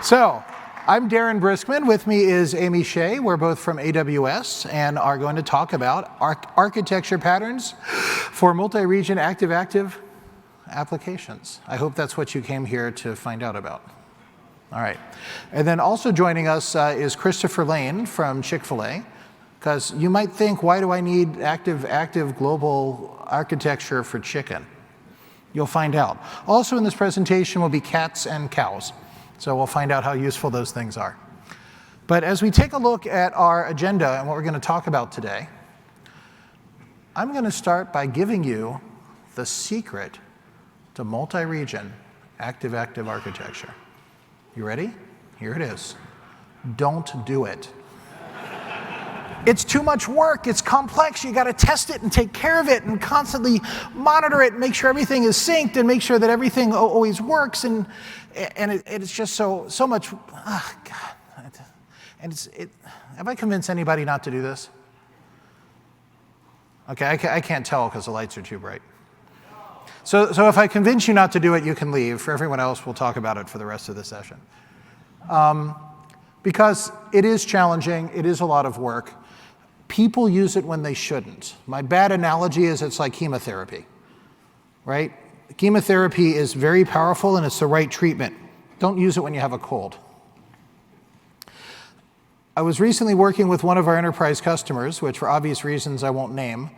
So, I'm Darren Briskman. With me is Amy Shea. We're both from AWS and are going to talk about architecture patterns for multi-region active-active applications. I hope that's what you came here to find out about. All right. And then also joining us is Christopher Lane from Chick-fil-A. Because you might think, why do I need active global architecture for chicken? You'll find out. Also in this presentation will be cats and cows. So we'll find out how useful those things are. But as we take a look at our agenda and what we're going to talk about today, I'm going to start by giving you the secret to multi-region active-active architecture. You ready? Here it is. Don't do it. It's too much work. It's complex. You got to test it and take care of it and constantly monitor it and make sure everything is synced and make sure that everything always works. And it's just so much. Oh, God. And have I convinced anybody not to do this? Okay, I can't tell because the lights are too bright. So if I convince you not to do it, you can leave. For everyone else, we'll talk about it for the rest of the session. Because it is challenging. It is a lot of work. People use it when they shouldn't. My bad analogy is it's like chemotherapy, right? Chemotherapy is very powerful and it's the right treatment. Don't use it when you have a cold. I was recently working with one of our enterprise customers, which for obvious reasons I won't name,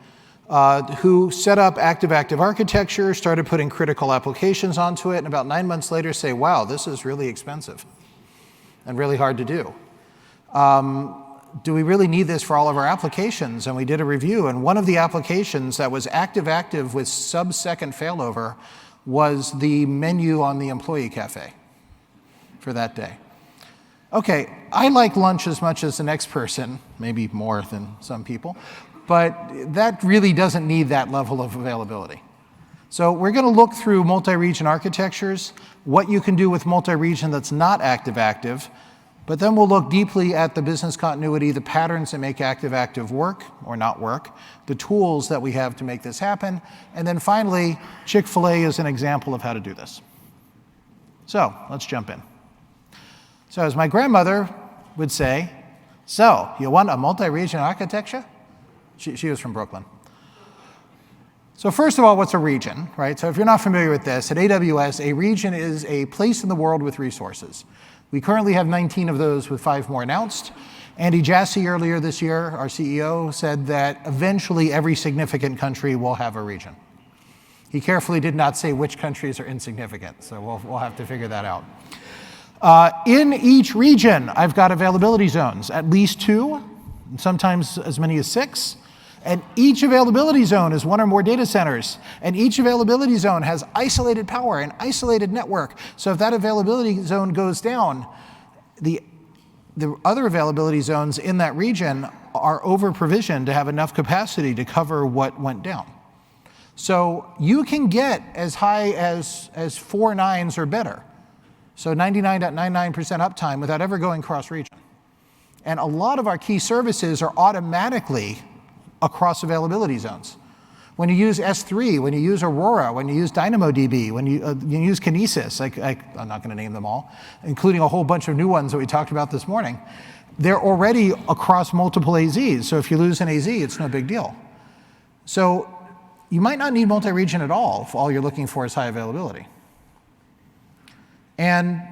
who set up active-active architecture, started putting critical applications onto it, and about 9 months later say, wow, this is really expensive and really hard to do. Do we really need this for all of our applications? And we did a review, and one of the applications that was active-active with sub-second failover was the menu on the employee cafe for that day. Okay, I like lunch as much as the next person, maybe more than some people, but that really doesn't need that level of availability. So we're going to look through multi-region architectures, what you can do with multi-region that's not active-active, but then we'll look deeply at the business continuity, the patterns that make active-active work or not work, the tools that we have to make this happen, and then finally, Chick-fil-A is an example of how to do this. So let's jump in. So as my grandmother would say, so you want a multi-region architecture? She was from Brooklyn. So first of all, what's a region, right? So if you're not familiar with this, at AWS, a region is a place in the world with resources. We currently have 19 of those with 5 more announced. Andy Jassy earlier this year, our CEO, said that eventually every significant country will have a region. He carefully did not say which countries are insignificant, so we'll have to figure that out. In each region, I've got availability zones, at least 2, sometimes as many as 6. And each availability zone is 1 or more data centers. And each availability zone has isolated power and isolated network. So if that availability zone goes down, the other availability zones in that region are over-provisioned to have enough capacity to cover what went down. So you can get as high as 4 nines or better. So 99.99% uptime without ever going cross-region. And a lot of our key services are automatically across availability zones. When you use S3, when you use Aurora, when you use DynamoDB, when you use Kinesis, I'm not going to name them all, including a whole bunch of new ones that we talked about this morning, they're already across multiple AZs. So if you lose an AZ, it's no big deal. So you might not need multi-region at all if all you're looking for is high availability. And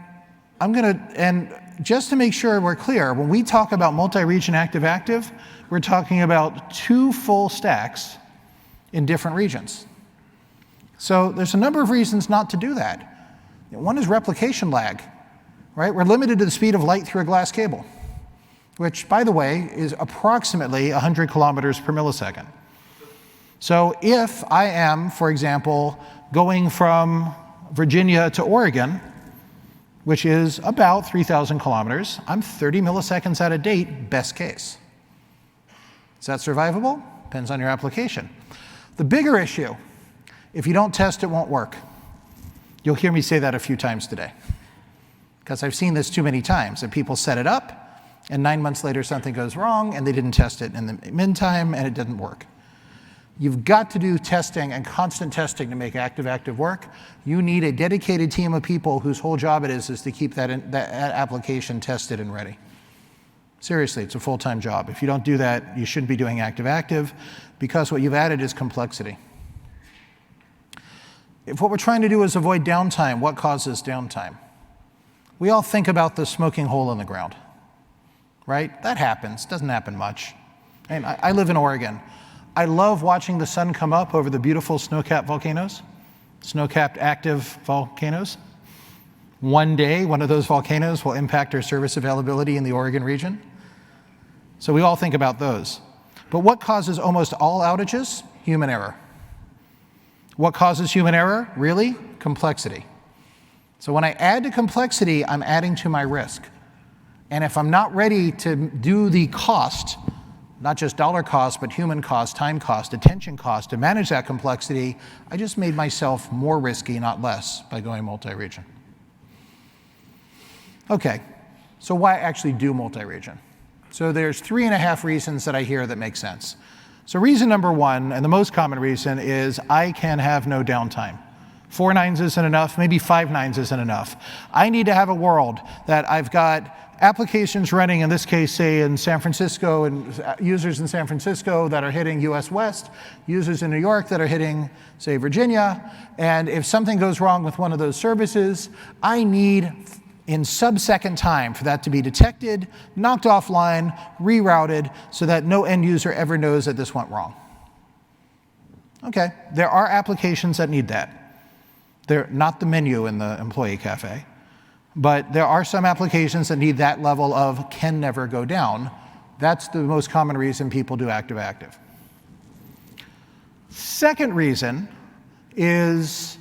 just to make sure we're clear, when we talk about multi-region active-active, we're talking about 2 full stacks in different regions. So there's a number of reasons not to do that. One is replication lag, right? We're limited to the speed of light through a glass cable, which, by the way, is approximately 100 kilometers per millisecond. So if I am, for example, going from Virginia to Oregon, which is about 3,000 kilometers, I'm 30 milliseconds out of date, best case. Is that survivable? Depends on your application. The bigger issue, if you don't test, it won't work. You'll hear me say that a few times today, because I've seen this too many times, that people set it up, and 9 months later something goes wrong, and they didn't test it in the meantime, and it didn't work. You've got to do testing and constant testing to make active-active work. You need a dedicated team of people whose whole job it is to keep that application tested and ready. Seriously, it's a full-time job. If you don't do that, you shouldn't be doing active-active, because what you've added is complexity. If what we're trying to do is avoid downtime, what causes downtime? We all think about the smoking hole in the ground, right? That happens. Doesn't happen much. And I live in Oregon. I love watching the sun come up over the beautiful snow-capped volcanoes, snow-capped active volcanoes. One day, one of those volcanoes will impact our service availability in the Oregon region. So we all think about those. But what causes almost all outages? Human error. What causes human error? Really? Complexity. So when I add to complexity, I'm adding to my risk. And if I'm not ready to do the cost, not just dollar cost, but human cost, time cost, attention cost, to manage that complexity, I just made myself more risky, not less, by going multi-region. Okay, so why actually do multi-region? So there's 3.5 reasons that I hear that make sense. So reason number one, and the most common reason, is I can have no downtime. 4 nines isn't enough, maybe 5 nines isn't enough. I need to have a world that I've got applications running, in this case, say in San Francisco, and users in San Francisco that are hitting US West, users in New York that are hitting, say, Virginia, and if something goes wrong with one of those services, I need, in sub-second time, for that to be detected, knocked offline, rerouted, so that no end user ever knows that this went wrong. Okay, there are applications that need that. They're not the menu in the employee cafe. But there are some applications that need that level of can never go down. That's the most common reason people do active-active. Second reason is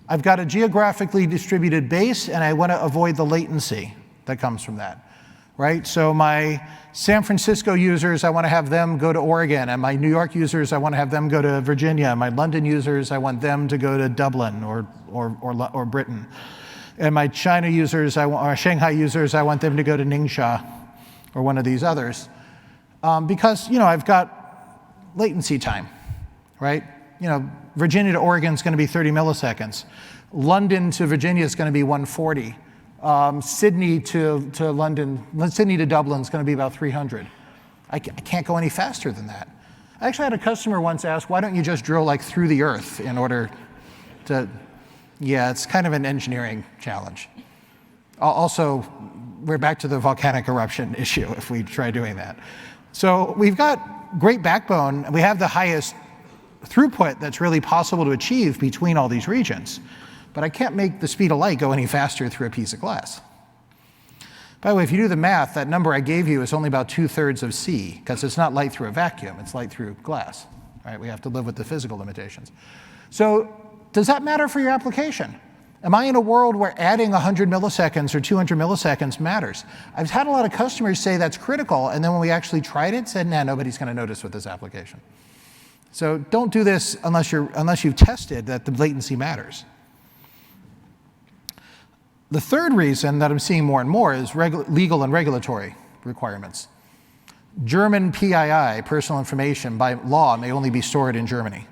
I've got a geographically distributed base, and I want to avoid the latency that comes from that, right? So my San Francisco users, I want to have them go to Oregon, and my New York users, I want to have them go to Virginia. My London users, I want them to go to Dublin or Britain. And my China users, or Shanghai users, I want them to go to Ningxia or one of these others. Because, I've got latency time, right? Virginia to Oregon is going to be 30 milliseconds. London to Virginia is going to be 140. Sydney to Dublin is going to be about 300. I can't go any faster than that. I actually had a customer once ask, why don't you just drill through the earth in order to... Yeah, it's kind of an engineering challenge. Also, we're back to the volcanic eruption issue if we try doing that. So we've got great backbone. We have the highest throughput that's really possible to achieve between all these regions. But I can't make the speed of light go any faster through a piece of glass. By the way, if you do the math, that number I gave you is only about 2/3 of C, because it's not light through a vacuum, it's light through glass. Right? We have to live with the physical limitations. So does that matter for your application? Am I in a world where adding 100 milliseconds or 200 milliseconds matters? I've had a lot of customers say that's critical, and then when we actually tried it, said, nah, nobody's going to notice with this application. So don't do this unless you've tested that the latency matters. The third reason that I'm seeing more and more is legal and regulatory requirements. German PII, personal information, by law may only be stored in Germany.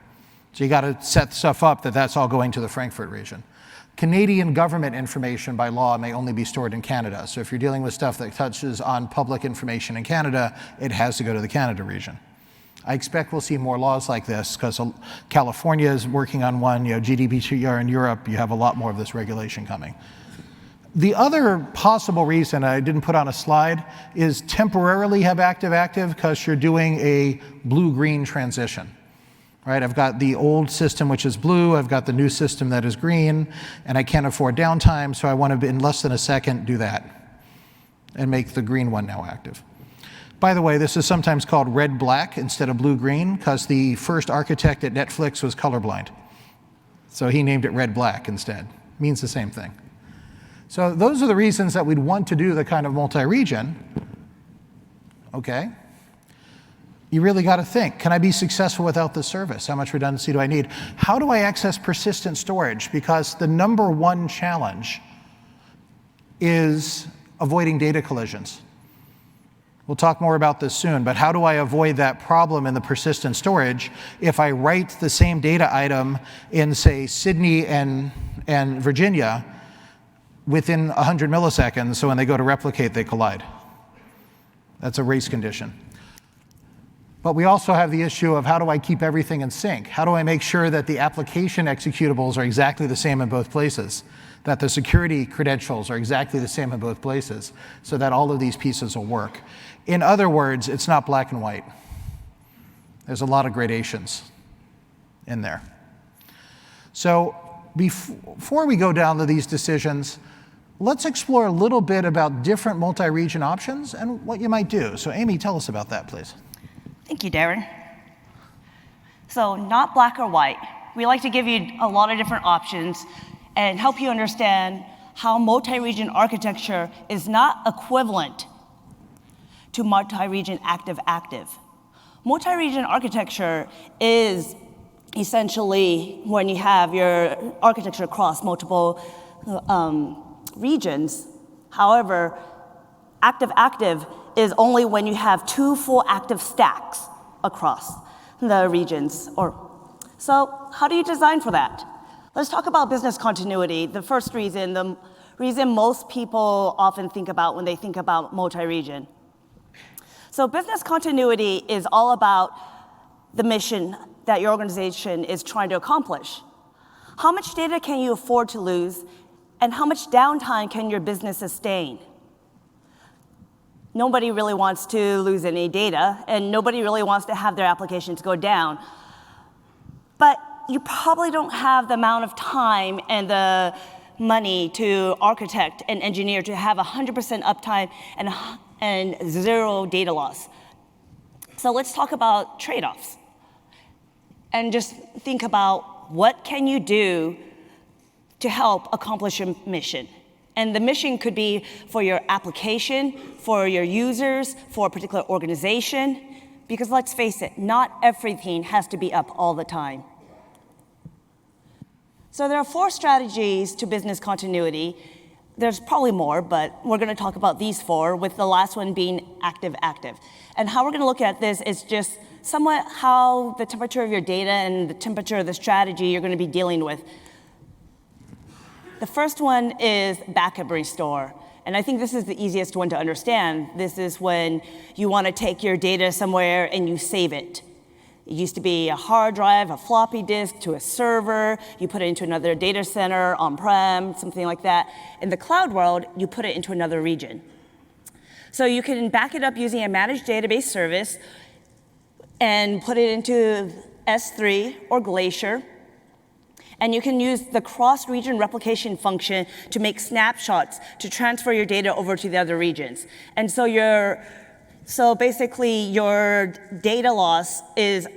So you got to set stuff up that's all going to the Frankfurt region. Canadian government information by law may only be stored in Canada. So if you're dealing with stuff that touches on public information in Canada, it has to go to the Canada region. I expect we'll see more laws like this because California is working on one. GDPR in Europe, you have a lot more of this regulation coming. The other possible reason I didn't put on a slide is temporarily have active-active because you're doing a blue-green transition. Right, I've got the old system, which is blue. I've got the new system that is green, and I can't afford downtime, so I want to, in less than a second, do that and make the green one now active. By the way, this is sometimes called red-black instead of blue-green because the first architect at Netflix was colorblind. So he named it red-black instead. Means the same thing. So those are the reasons that we'd want to do the kind of multi-region. Okay. You really got to think, can I be successful without this service? How much redundancy do I need? How do I access persistent storage? Because the number one challenge is avoiding data collisions. We'll talk more about this soon, but how do I avoid that problem in the persistent storage if I write the same data item in, say, Sydney and Virginia within 100 milliseconds, so when they go to replicate, they collide? That's a race condition. But we also have the issue of how do I keep everything in sync? How do I make sure that the application executables are exactly the same in both places? That the security credentials are exactly the same in both places, so that all of these pieces will work. In other words, it's not black and white. There's a lot of gradations in there. So before we go down to these decisions, let's explore a little bit about different multi-region options and what you might do. So Amy, tell us about that, please. Thank you, Darren. So not black or white. We like to give you a lot of different options and help you understand how multi-region architecture is not equivalent to multi-region active-active. Multi-region architecture is essentially when you have your architecture across multiple regions. However, active-active is only when you have two full active stacks across the regions. So how do you design for that? Let's talk about business continuity. The first reason, the reason most people often think about when they think about multi-region. So business continuity is all about the mission that your organization is trying to accomplish. How much data can you afford to lose, and how much downtime can your business sustain? Nobody really wants to lose any data, and nobody really wants to have their applications go down. But you probably don't have the amount of time and the money to architect and engineer to have 100% uptime and zero data loss. So let's talk about trade-offs. And just think about what can you do to help accomplish your mission. And the mission could be for your application, for your users, for a particular organization, because let's face it, not everything has to be up all the time. So there are 4 strategies to business continuity. There's probably more, but we're going to talk about these 4, with the last one being active-active. And how we're going to look at this is just somewhat how the temperature of your data and the temperature of the strategy you're going to be dealing with. The first one is backup restore. And I think this is the easiest one to understand. This is when you want to take your data somewhere and you save it. It used to be a hard drive, a floppy disk, to a server. You put it into another data center, on-prem, something like that. In the cloud world, you put it into another region. So you can back it up using a managed database service and put it into S3 or Glacier. And you can use the cross-region replication function to make snapshots to transfer your data over to the other regions. And so basically, your data loss is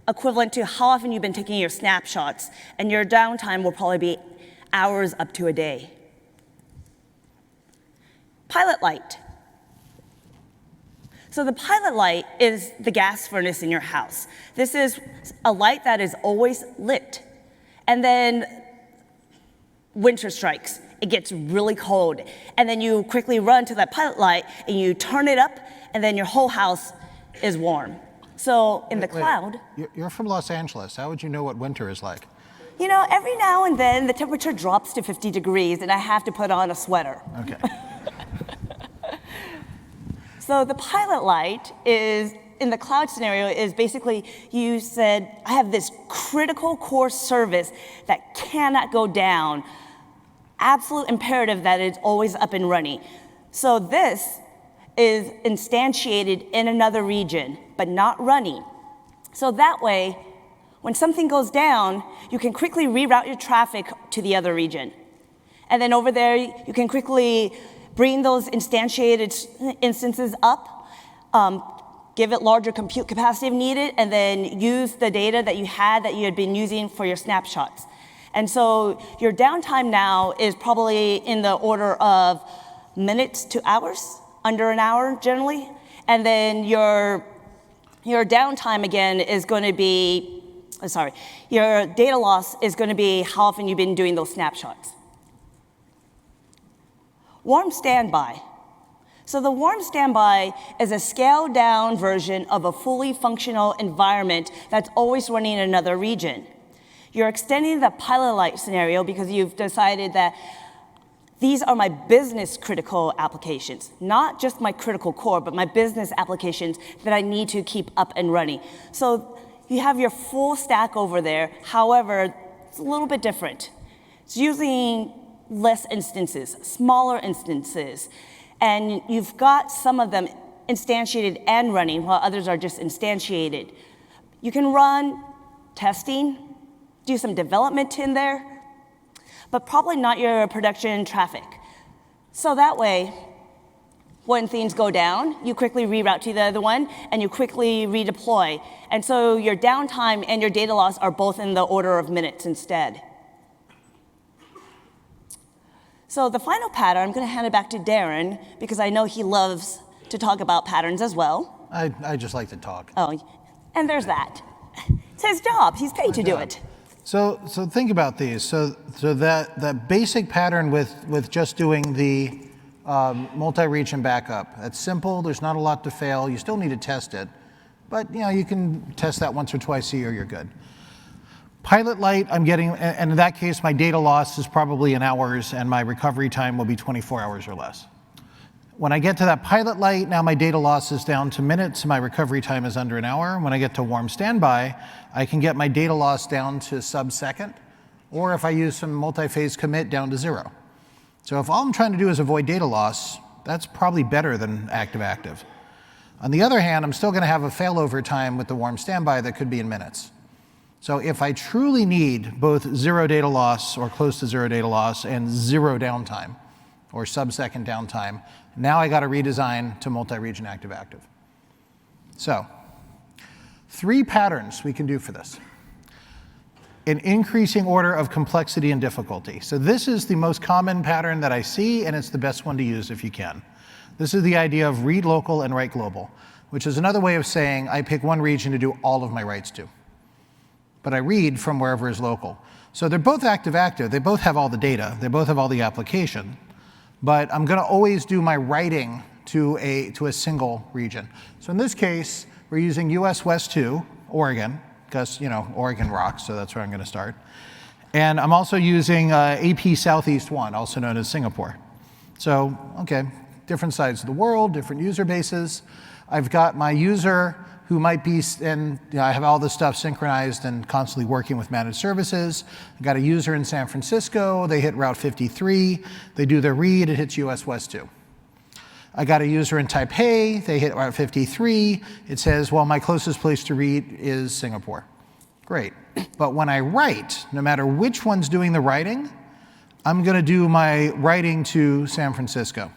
equivalent to how often you've been taking your snapshots, and your downtime will probably be hours up to a day. Pilot light. So the pilot light is the gas furnace in your house. This is a light that is always lit. And then winter strikes. It gets really cold. And then you quickly run to that pilot light, and you turn it up, and then your whole house is warm. So in the cloud... You're from Los Angeles. How would you know what winter is like? You know, every now and then, the temperature drops to 50 degrees, and I have to put on a sweater. Okay. So the pilot light is, in the cloud scenario, is basically you said, I have this critical core service that cannot go down. Absolute imperative that it's always up and running. So this is instantiated in another region, but not running. So that way, when something goes down, you can quickly reroute your traffic to the other region. And then over there, you can quickly bring those instantiated instances up, give it larger compute capacity if needed, and then use the data that you had been using for your snapshots. And so your downtime now is probably in the order of minutes to hours, under an hour generally. And then your downtime again is going to be, your data loss is going to be how often you've been doing those snapshots. Warm standby. So the warm standby is a scaled down version of a fully functional environment that's always running in another region. You're extending the pilot light scenario because you've decided that these are my business critical applications, not just my critical core, but my business applications that I need to keep up and running. So you have your full stack over there. However, it's a little bit different. It's using less instances, smaller instances. And you've got some of them instantiated and running, while others are just instantiated. You can run testing, do some development in there, but probably not your production traffic. So that way, when things go down, you quickly reroute to the other one, and you quickly redeploy. And so your downtime and your data loss are both in the order of minutes instead. So the final pattern, I'm going to hand it back to Darren, because I know he loves to talk about patterns as well. I just like to talk. Oh, and there's that. It's his job. He's paid to do it. So think about these. So that basic pattern with just doing the multi-region backup, that's simple. There's not a lot to fail. You still need to test it. But you can test that once or twice a year, you're good. Pilot light, I'm getting, and in that case, my data loss is probably in hours, and my recovery time will be 24 hours or less. When I get to that pilot light, now my data loss is down to minutes, and my recovery time is under an hour. When I get to warm standby, I can get my data loss down to sub-second, or if I use some multi-phase commit, down to 0. So if all I'm trying to do is avoid data loss, that's probably better than active-active. On the other hand, I'm still going to have a failover time with the warm standby that could be in minutes. So if I truly need both 0 data loss or close to 0 data loss and 0 downtime or sub-second downtime, now I got to redesign to multi-region active-active. So 3 patterns we can do for this in increasing order of complexity and difficulty. So this is the most common pattern that I see, and it's the best one to use if you can. This is the idea of read local and write global, which is another way of saying I pick one region to do all of my writes to. But I read from wherever is local. So they're both active-active. They both have all the data. They both have all the application. But I'm going to always do my writing to a single region. So in this case, we're using US West 2, Oregon, because Oregon rocks, so that's where I'm going to start. And I'm also using AP Southeast 1, also known as Singapore. So, okay, different sides of the world, different user bases. I've got my user who might be, and I have all this stuff synchronized and constantly working with managed services. I've got a user in San Francisco, they hit Route 53, they do their read, it hits US West 2. I got a user in Taipei, they hit Route 53, it says, well, my closest place to read is Singapore. Great, but when I write, no matter which one's doing the writing, I'm gonna do my writing to San Francisco.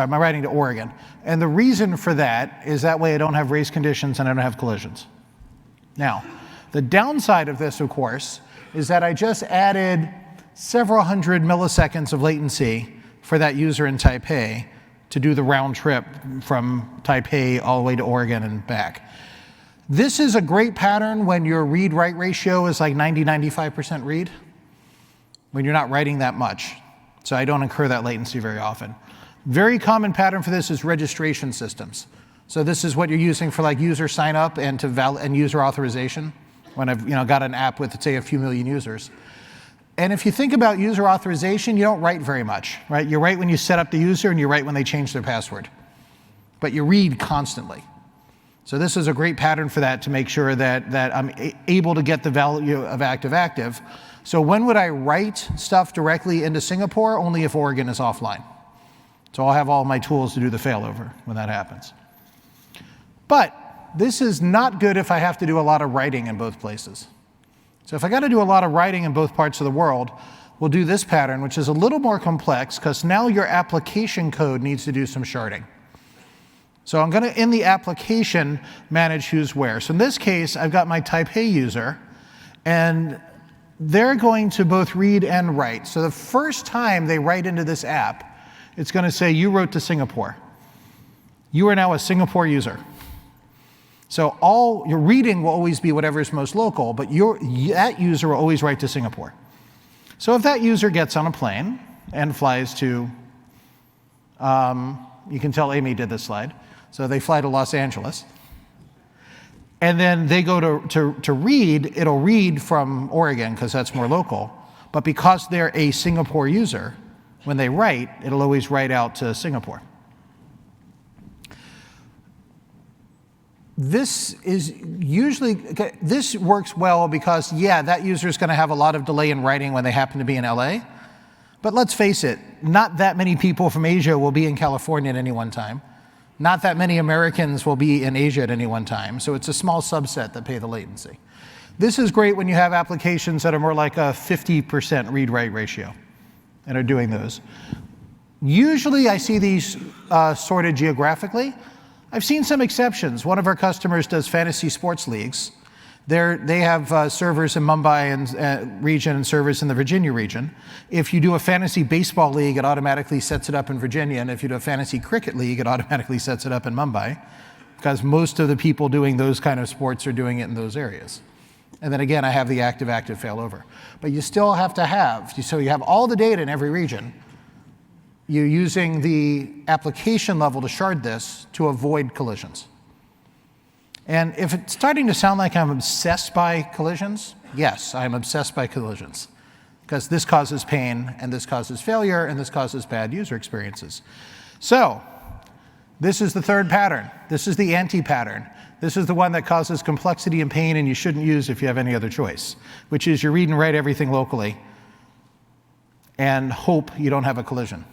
My writing to Oregon. And the reason for that is that way I don't have race conditions and I don't have collisions. Now, the downside of this, of course, is that I just added several hundred milliseconds of latency for that user in Taipei to do the round trip from Taipei all the way to Oregon and back. This is a great pattern when your read-write ratio is like 90-95% read, when you're not writing that much. So I don't incur that latency very often. Very common pattern for this is registration systems. So this is what you're using for like user sign up and user authorization when I've got an app with, say, a few million users. And if you think about user authorization, you don't write very much, right? You write when you set up the user and you write when they change their password. But you read constantly. So this is a great pattern for that to make sure that I'm able to get the value of active-active. So when would I write stuff directly into Singapore? Only if Oregon is offline. So I'll have all my tools to do the failover when that happens. But this is not good if I have to do a lot of writing in both places. So if I got to do a lot of writing in both parts of the world, we'll do this pattern, which is a little more complex because now your application code needs to do some sharding. So I'm going to, in the application, manage who's where. So in this case, I've got my Taipei user, and they're going to both read and write. So the first time they write into this app, it's going to say, you wrote to Singapore. You are now a Singapore user. So all your reading will always be whatever is most local, but that user will always write to Singapore. So if that user gets on a plane and flies to, you can tell Amy did this slide. So they fly to Los Angeles. And then they go to read, it'll read from Oregon because that's more local. But because they're a Singapore user, when they write, it'll always write out to Singapore. This works well because, yeah, that user is going to have a lot of delay in writing when they happen to be in LA. But let's face it, not that many people from Asia will be in California at any one time. Not that many Americans will be in Asia at any one time. So it's a small subset that pay the latency. This is great when you have applications that are more like a 50% read-write ratio and are doing those. Usually I see these sorted geographically. I've seen some exceptions. One of our customers does fantasy sports leagues. They have servers in Mumbai and region and servers in the Virginia region. If you do a fantasy baseball league, it automatically sets it up in Virginia. And if you do a fantasy cricket league, it automatically sets it up in Mumbai, because most of the people doing those kind of sports are doing it in those areas. And then again, I have the active-active failover. But you still have to have, so you have all the data in every region. You're using the application level to shard this to avoid collisions. And if it's starting to sound like I'm obsessed by collisions, yes, I'm obsessed by collisions. Because this causes pain, and this causes failure, and this causes bad user experiences. So this is the third pattern. This is the anti-pattern. This is the one that causes complexity and pain and you shouldn't use if you have any other choice, which is you read and write everything locally and hope you don't have a collision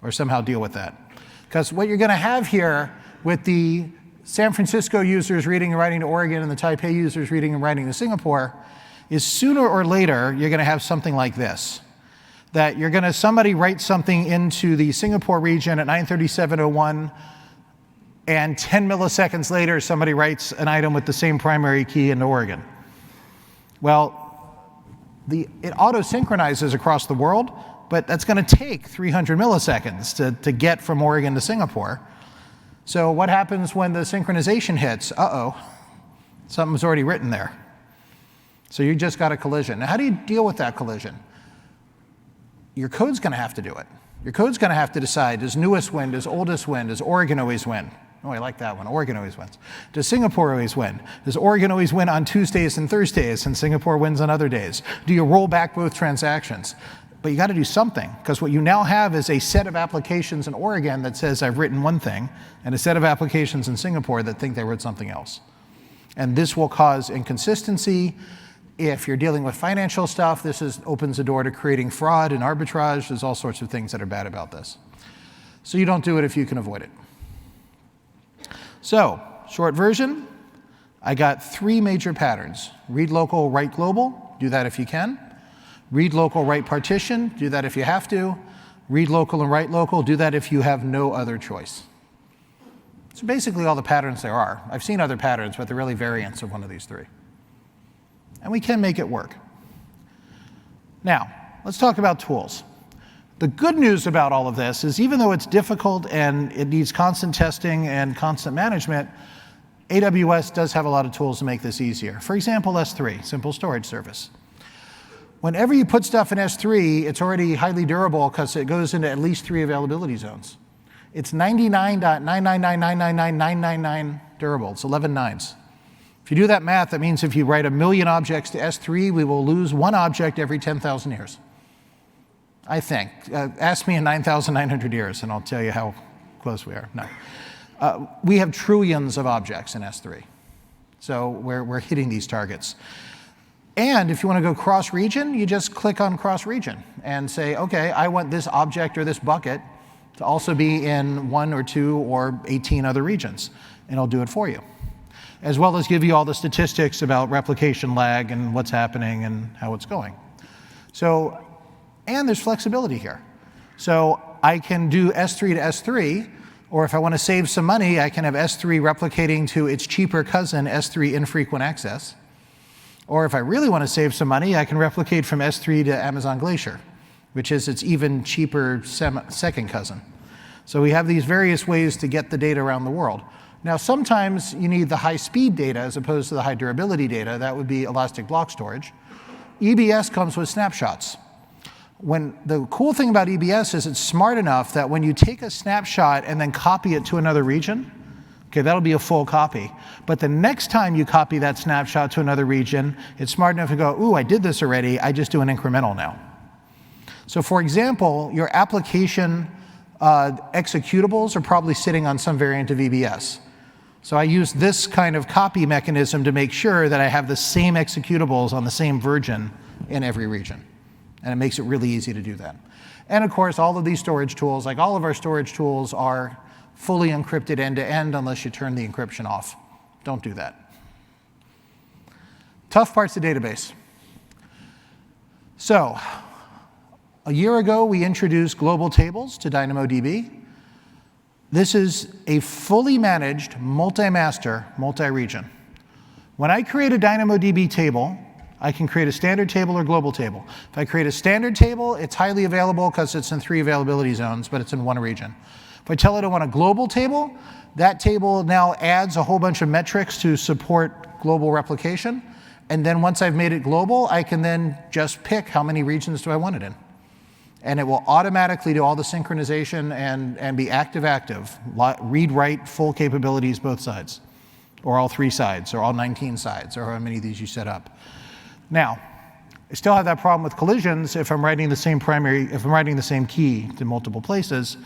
or somehow deal with that. Because what you're going to have here with the San Francisco users reading and writing to Oregon and the Taipei users reading and writing to Singapore is sooner or later you're going to have something like this. That you're going to, somebody writes something into the Singapore region at 9:37:01, and 10 milliseconds later, somebody writes an item with the same primary key into Oregon. Well, it auto-synchronizes across the world, but that's going to take 300 milliseconds to get from Oregon to Singapore. So what happens when the synchronization hits? Uh-oh, something's already written there. So you just got a collision. Now, how do you deal with that collision? Your code's going to have to do it. Your code's going to have to decide, does newest win, does oldest win, does Oregon always win? Oh, I like that one. Oregon always wins. Does Singapore always win? Does Oregon always win on Tuesdays and Thursdays, and Singapore wins on other days? Do you roll back both transactions? But you got to do something, because what you now have is a set of applications in Oregon that says I've written one thing, and a set of applications in Singapore that think they wrote something else. And this will cause inconsistency. If you're dealing with financial stuff, this opens the door to creating fraud and arbitrage. There's all sorts of things that are bad about this. So you don't do it if you can avoid it. So, short version, I got 3 major patterns. Read local, write global, do that if you can. Read local, write partition, do that if you have to. Read local and write local, do that if you have no other choice. So basically all the patterns there are. I've seen other patterns, but they're really variants of one of these 3. And we can make it work. Now, let's talk about tools. The good news about all of this is even though it's difficult and it needs constant testing and constant management, AWS does have a lot of tools to make this easier. For example, S3, Simple Storage Service. Whenever you put stuff in S3, it's already highly durable because it goes into at least 3 availability zones. It's 99.999999999 durable. It's 11 nines. If you do that math, that means if you write 1 million objects to S3, we will lose 1 object every 10,000 years. I think. Ask me in 9,900 years, and I'll tell you how close we are. No. We have trillions of objects in S3. So we're hitting these targets. And if you want to go cross-region, you just click on cross-region and say, OK, I want this object or this bucket to also be in 1 or 2 or 18 other regions. And it'll do it for you, as well as give you all the statistics about replication lag and what's happening and how it's going. So, and there's flexibility here. So I can do S3 to S3, or if I want to save some money, I can have S3 replicating to its cheaper cousin, S3 infrequent access. Or if I really want to save some money, I can replicate from S3 to Amazon Glacier, which is its even cheaper second cousin. So we have these various ways to get the data around the world. Now, sometimes you need the high-speed data as opposed to the high-durability data. That would be elastic block storage. EBS comes with snapshots. The cool thing about EBS is it's smart enough that when you take a snapshot and then copy it to another region, okay, that'll be a full copy. But the next time you copy that snapshot to another region, it's smart enough to go, ooh, I did this already, I just do an incremental now. So for example, your application executables are probably sitting on some variant of EBS. So I use this kind of copy mechanism to make sure that I have the same executables on the same version in every region. And it makes it really easy to do that. And of course, all of these storage tools, like all of our storage tools, are fully encrypted end-to-end unless you turn the encryption off. Don't do that. Tough parts of database. So a year ago, we introduced global tables to DynamoDB. This is a fully managed, multi-master, multi-region. When I create a DynamoDB table, I can create a standard table or global table. If I create a standard table, it's highly available because it's in 3 availability zones, but it's in 1 region. If I tell it I want a global table, that table now adds a whole bunch of metrics to support global replication. And then once I've made it global, I can then just pick how many regions do I want it in. And it will automatically do all the synchronization and be active-active, read, write, full capabilities both sides, or all 3 sides, or all 19 sides, or how many of these you set up. Now, I still have that problem with collisions if I'm writing the same key to multiple places.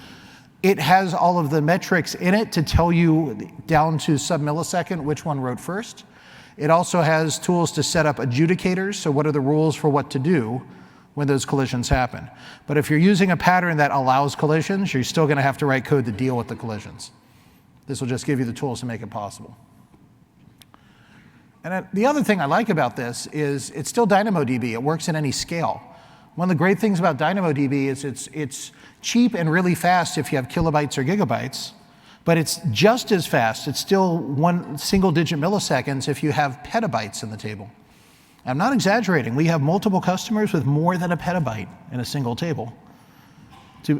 It has all of the metrics in it to tell you down to sub-millisecond which one wrote first. It also has tools to set up adjudicators, so what are the rules for what to do when those collisions happen. But if you're using a pattern that allows collisions, you're still going to have to write code to deal with the collisions. This will just give you the tools to make it possible. And the other thing I like about this is it's still DynamoDB. It works in any scale. One of the great things about DynamoDB is it's cheap and really fast if you have kilobytes or gigabytes, but it's just as fast. It's still 1 single-digit milliseconds if you have petabytes in the table. I'm not exaggerating. We have multiple customers with more than a petabyte in a single table,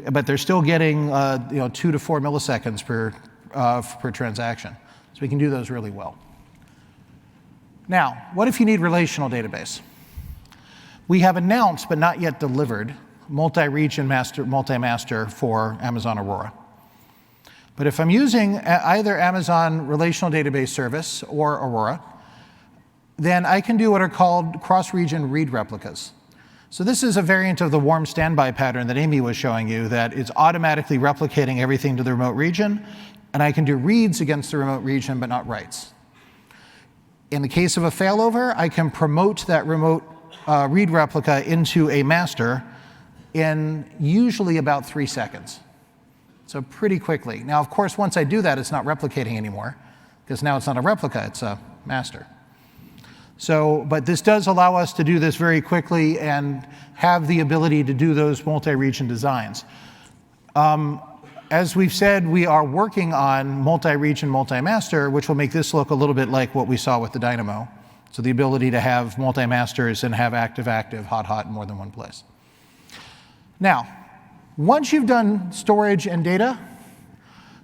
but they're still getting 2 to 4 milliseconds per transaction. So we can do those really well. Now, what if you need relational database? We have announced, but not yet delivered, multi-region multi-master for Amazon Aurora. But if I'm using either Amazon Relational Database Service or Aurora, then I can do what are called cross-region read replicas. So this is a variant of the warm standby pattern that Amy was showing you, that is automatically replicating everything to the remote region, and I can do reads against the remote region, but not writes. In the case of a failover, I can promote that remote read replica into a master in usually about 3 seconds. So pretty quickly. Now, of course, once I do that, it's not replicating anymore, because now it's not a replica, it's a master. So, but this does allow us to do this very quickly and have the ability to do those multi-region designs. As we've said, we are working on multi-region, multi-master, which will make this look a little bit like what we saw with the Dynamo. So the ability to have multi-masters and have active-active, hot-hot in more than one place. Now, once you've done storage and data,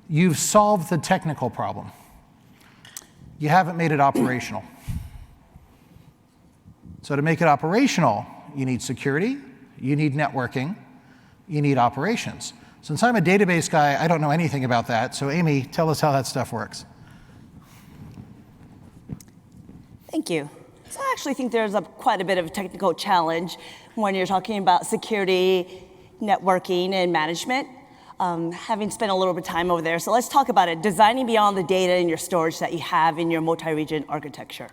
you've solved the technical problem. You haven't made it operational. So to make it operational, you need security, you need networking, you need operations. Since I'm a database guy, I don't know anything about that. So Amy, tell us how that stuff works. Thank you. So I actually think there's quite a bit of a technical challenge when you're talking about security, networking, and management. Having spent a little bit of time over there, so let's talk about it. Designing beyond the data in your storage that you have in your multi-region architecture.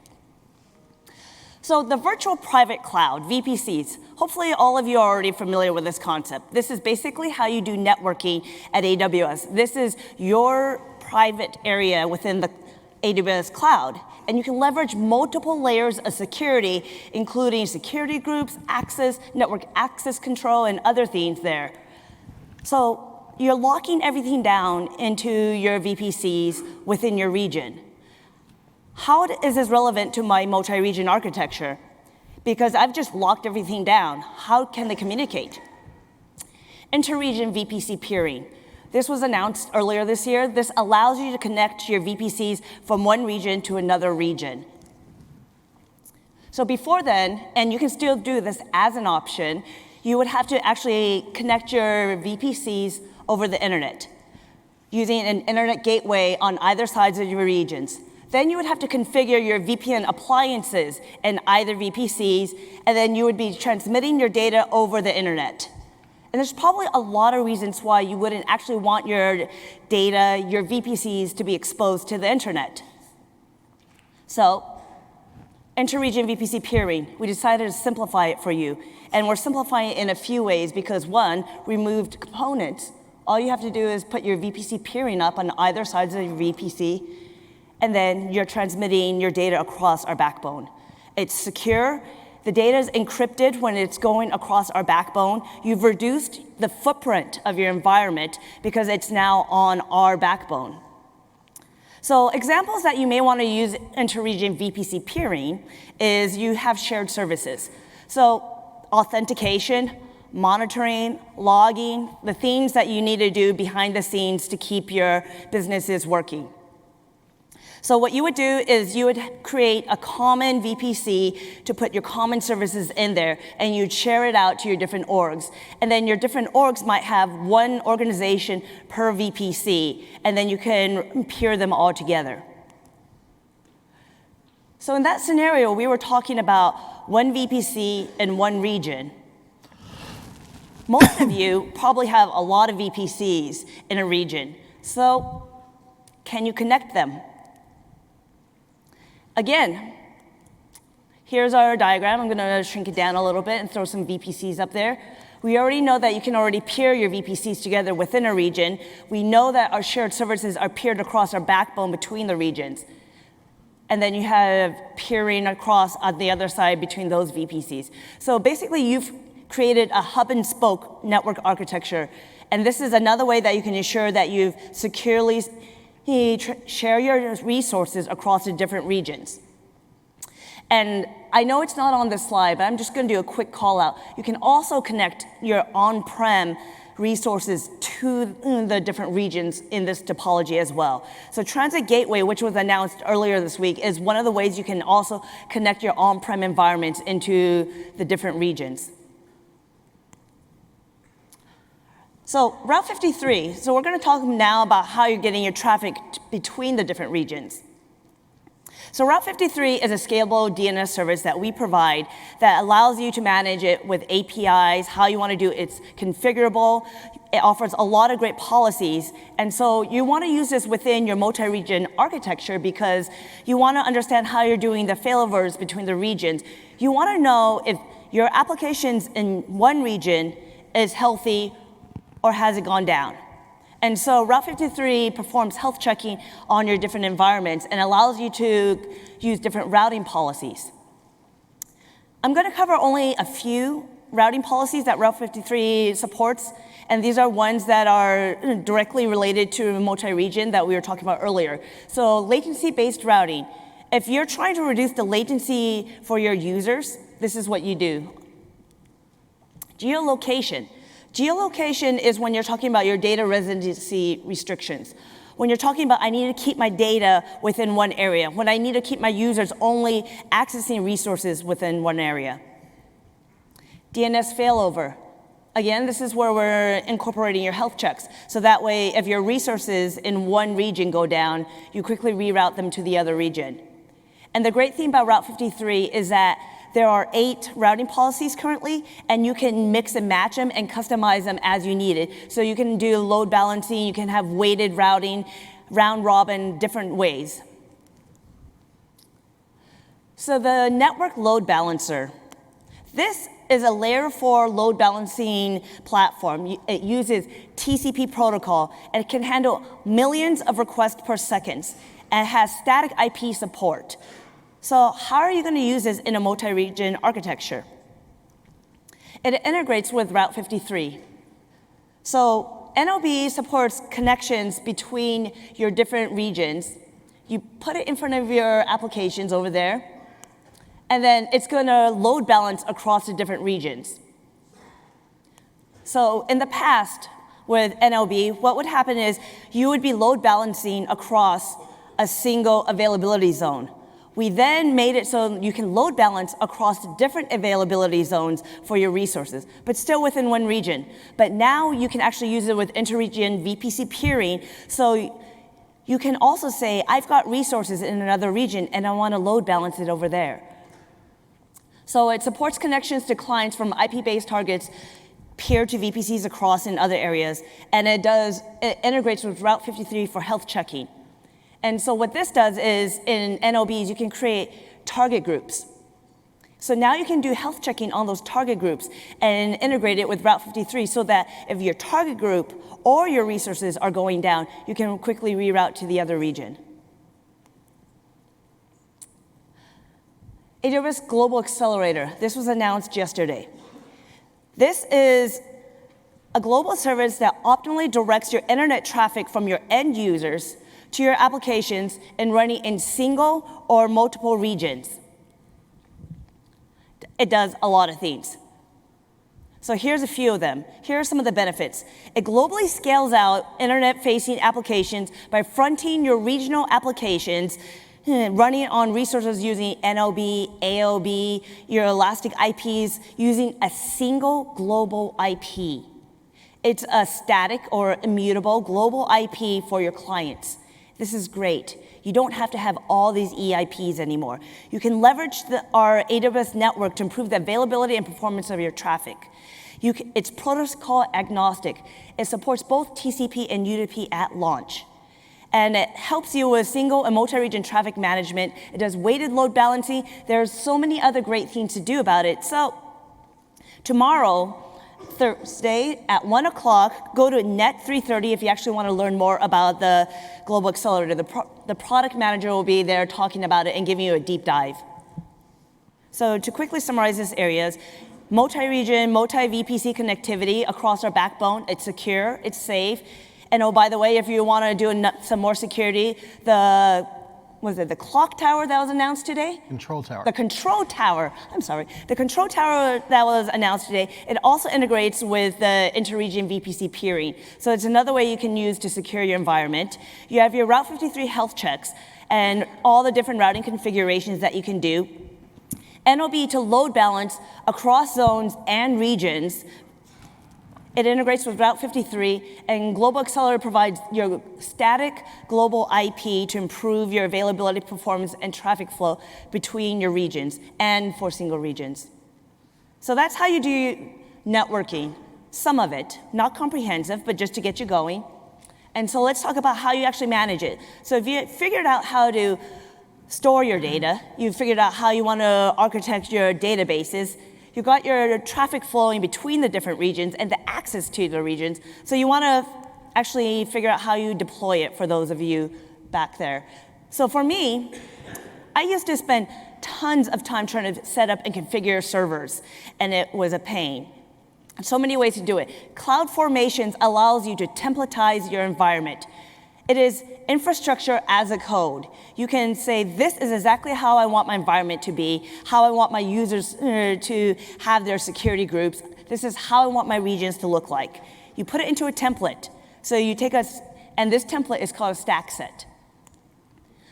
So the virtual private cloud, VPCs, hopefully all of you are already familiar with this concept. This is basically how you do networking at AWS. This is your private area within the AWS cloud, and you can leverage multiple layers of security, including security groups, access, network access control, and other things there. So you're locking everything down into your VPCs within your region. How is this relevant to my multi-region architecture? Because I've just locked everything down. How can they communicate? Inter-region VPC peering. This was announced earlier this year. This allows you to connect your VPCs from one region to another region. So before then, and you can still do this as an option, you would have to actually connect your VPCs over the internet using an internet gateway on either sides of your regions. Then you would have to configure your VPN appliances in either VPCs, and then you would be transmitting your data over the internet. And there's probably a lot of reasons why you wouldn't actually want your data, your VPCs, to be exposed to the internet. So, inter-region VPC peering, we decided to simplify it for you. And we're simplifying it in a few ways because, one, removed components. All you have to do is put your VPC peering up on either sides of your VPC, and then you're transmitting your data across our backbone. It's secure. The data is encrypted when it's going across our backbone. You've reduced the footprint of your environment because it's now on our backbone. So examples that you may want to use inter-region VPC peering is you have shared services. So authentication, monitoring, logging, the things that you need to do behind the scenes to keep your businesses working. So what you would do is you would create a common VPC to put your common services in there, and you'd share it out to your different orgs. And then your different orgs might have one organization per VPC, and then you can peer them all together. So in that scenario, we were talking about one VPC in one region. Most of you probably have a lot of VPCs in a region. So can you connect them? Again, here's our diagram. I'm going to shrink it down a little bit and throw some VPCs up there. We already know that you can already peer your VPCs together within a region. We know that our shared services are peered across our backbone between the regions. And then you have peering across on the other side between those VPCs. So basically, you've created a hub and spoke network architecture. And this is another way that you can ensure that you've securely share your resources across the different regions. And I know it's not on this slide, but I'm just going to do a quick call out. You can also connect your on-prem resources to the different regions in this topology as well. So Transit Gateway, which was announced earlier this week, is one of the ways you can also connect your on-prem environments into the different regions. So Route 53, so we're going to talk now about how you're getting your traffic between the different regions. So Route 53 is a scalable DNS service that we provide that allows you to manage it with APIs, how you want to do it. It's configurable. It offers a lot of great policies. And so you want to use this within your multi-region architecture because you want to understand how you're doing the failovers between the regions. You want to know if your applications in one region is healthy or has it gone down? And so Route 53 performs health checking on your different environments and allows you to use different routing policies. I'm going to cover only a few routing policies that Route 53 supports, and these are ones that are directly related to multi-region that we were talking about earlier. So latency-based routing. If you're trying to reduce the latency for your users, this is what you do. Geolocation. Geolocation is when you're talking about your data residency restrictions. When you're talking about, I need to keep my data within one area. When I need to keep my users only accessing resources within one area. DNS failover. Again, this is where we're incorporating your health checks. So that way, if your resources in one region go down, you quickly reroute them to the other region. And the great thing about Route 53 is that there are 8 routing policies currently, and you can mix and match them and customize them as you need it. So you can do load balancing, you can have weighted routing, round robin, different ways. So the network load balancer. This is a layer 4 load balancing platform. It uses TCP protocol, and it can handle millions of requests per second, and has static IP support. So how are you going to use this in a multi-region architecture? It integrates with Route 53. So NLB supports connections between your different regions. You put it in front of your applications over there, and then it's going to load balance across the different regions. So in the past, with NLB, what would happen is you would be load balancing across a single availability zone. We then made it so you can load balance across different availability zones for your resources, but still within one region. But now you can actually use it with interregion VPC peering, so you can also say, I've got resources in another region and I want to load balance it over there. So it supports connections to clients from IP-based targets peer to VPCs across in other areas, and it integrates with Route 53 for health checking. And so what this does is, in NOBs, you can create target groups. So now you can do health checking on those target groups and integrate it with Route 53 so that if your target group or your resources are going down, you can quickly reroute to the other region. AWS Global Accelerator. This was announced yesterday. This is a global service that optimally directs your internet traffic from your end users to your applications and running in single or multiple regions. It does a lot of things. So here's a few of them. Here are some of the benefits. It globally scales out internet-facing applications by fronting your regional applications running on resources using NOB, AOB, your elastic IPs using a single global IP. It's a static or immutable global IP for your clients. This is great. You don't have to have all these EIPs anymore. You can leverage our AWS network to improve the availability and performance of your traffic. It's protocol agnostic. It supports both TCP and UDP at launch. And it helps you with single and multi-region traffic management. It does weighted load balancing. There's so many other great things to do about it. So tomorrow, Thursday at 1 o'clock, go to Net 330 if you actually want to learn more about the Global Accelerator. The product manager will be there talking about it and giving you a deep dive. So to quickly summarize these areas, multi-region, multi-VPC connectivity across our backbone. It's secure, it's safe. And oh, by the way, if you want to do some more security, the clock tower that was announced today? Control tower. The control tower, I'm sorry. The control tower that was announced today, it also integrates with the interregion VPC peering. So it's another way you can use to secure your environment. You have your Route 53 health checks and all the different routing configurations that you can do. NOB to load balance across zones and regions. It integrates with Route 53, and Global Accelerator provides your static global IP to improve your availability, performance, and traffic flow between your regions and for single regions. So that's how you do networking. Some of it, not comprehensive, but just to get you going. And so let's talk about how you actually manage it. So if you figured out how to store your data, you've figured out how you want to architect your databases, you've got your traffic flowing between the different regions and the access to the regions. So you want to actually figure out how you deploy it for those of you back there. So for me, I used to spend tons of time trying to set up and configure servers, and it was a pain. So many ways to do it. CloudFormations allows you to templatize your environment. It is infrastructure as a code. You can say, this is exactly how I want my environment to be, how I want my users to have their security groups. This is how I want my regions to look like. You put it into a template. So you take and this template is called a stack set.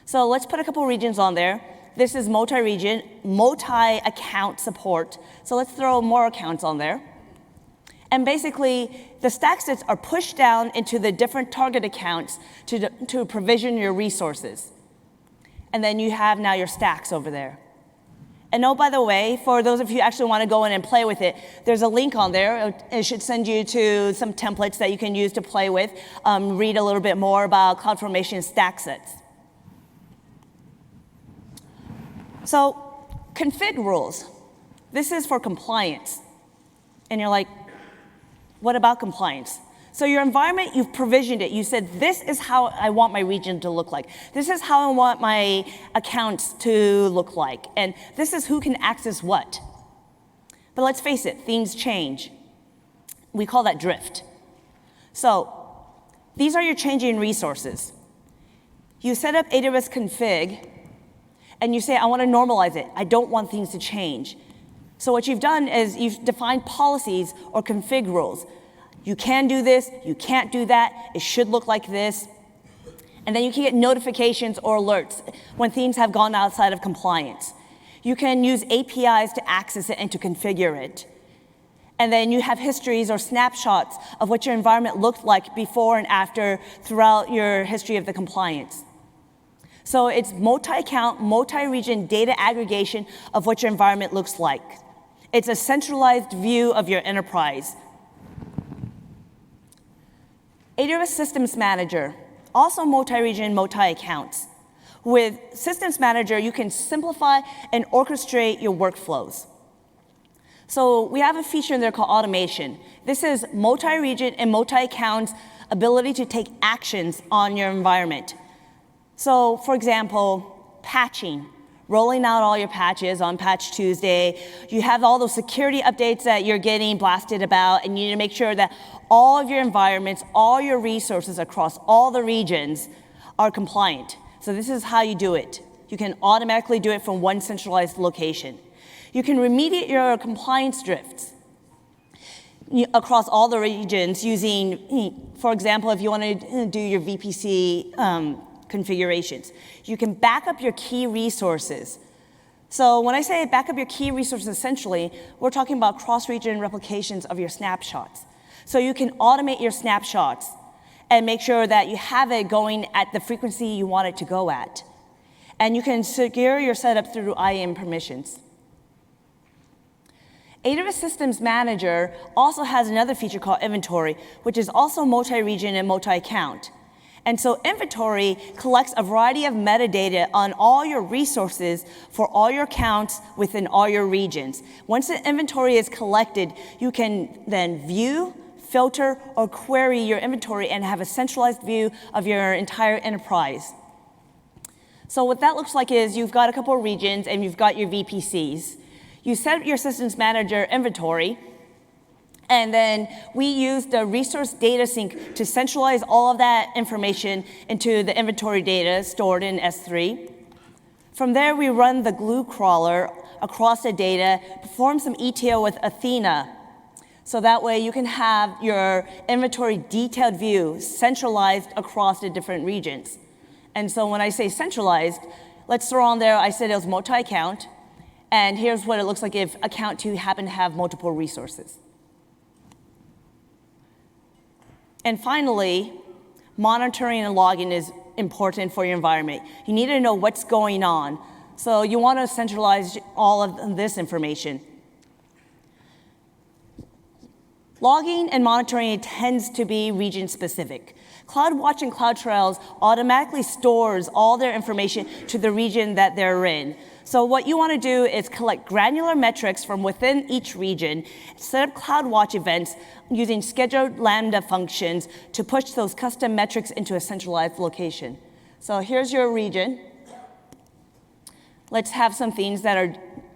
So let's put a couple regions on there. This is multi-region, multi-account support. So let's throw more accounts on there. And basically, the stack sets are pushed down into the different target accounts to provision your resources. And then you have now your stacks over there. And oh, by the way, for those of you who actually want to go in and play with it, there's a link on there. It should send you to some templates that you can use to play with, read a little bit more about CloudFormation stack sets. So config rules. This is for compliance. And you're like, what about compliance? So your environment, you've provisioned it. You said, this is how I want my region to look like. This is how I want my accounts to look like. And this is who can access what. But let's face it, things change. We call that drift. So these are your changing resources. You set up AWS Config, and you say, I want to normalize it. I don't want things to change. So what you've done is you've defined policies or config rules. You can do this, you can't do that, it should look like this. And then you can get notifications or alerts when things have gone outside of compliance. You can use APIs to access it and to configure it. And then you have histories or snapshots of what your environment looked like before and after throughout your history of the compliance. So it's multi-account, multi-region data aggregation of what your environment looks like. It's a centralized view of your enterprise. AWS Systems Manager, also multi-region, multi-accounts. With Systems Manager, you can simplify and orchestrate your workflows. So we have a feature in there called automation. This is multi-region and multi-accounts ability to take actions on your environment. So for example, patching, rolling out all your patches on Patch Tuesday. You have all those security updates that you're getting blasted about, and you need to make sure that all of your environments, all your resources across all the regions are compliant. So this is how you do it. You can automatically do it from one centralized location. You can remediate your compliance drifts across all the regions using, for example, if you want to do your VPC configurations. You can back up your key resources. So when I say back up your key resources, essentially, we're talking about cross-region replications of your snapshots. So you can automate your snapshots and make sure that you have it going at the frequency you want it to go at. And you can secure your setup through IAM permissions. AWS Systems Manager also has another feature called inventory, which is also multi-region and multi-account. And so inventory collects a variety of metadata on all your resources for all your accounts within all your regions. Once the inventory is collected, you can then view, filter, or query your inventory and have a centralized view of your entire enterprise. So what that looks like is you've got a couple of regions and you've got your VPCs. You set up your Systems Manager inventory, and then we use the resource data sync to centralize all of that information into the inventory data stored in S3. From there, we run the glue crawler across the data, perform some ETL with Athena. So that way you can have your inventory detailed view centralized across the different regions. And so when I say centralized, let's throw on there, I said it was multi-account. And here's what it looks like if account 2 happened to have multiple resources. And finally, monitoring and logging is important for your environment. You need to know what's going on. So you want to centralize all of this information. Logging and monitoring tends to be region-specific. CloudWatch and CloudTrails automatically stores all their information to the region that they're in. So what you want to do is collect granular metrics from within each region, set up CloudWatch events using scheduled Lambda functions to push those custom metrics into a centralized location. So here's your region. Let's have some things that are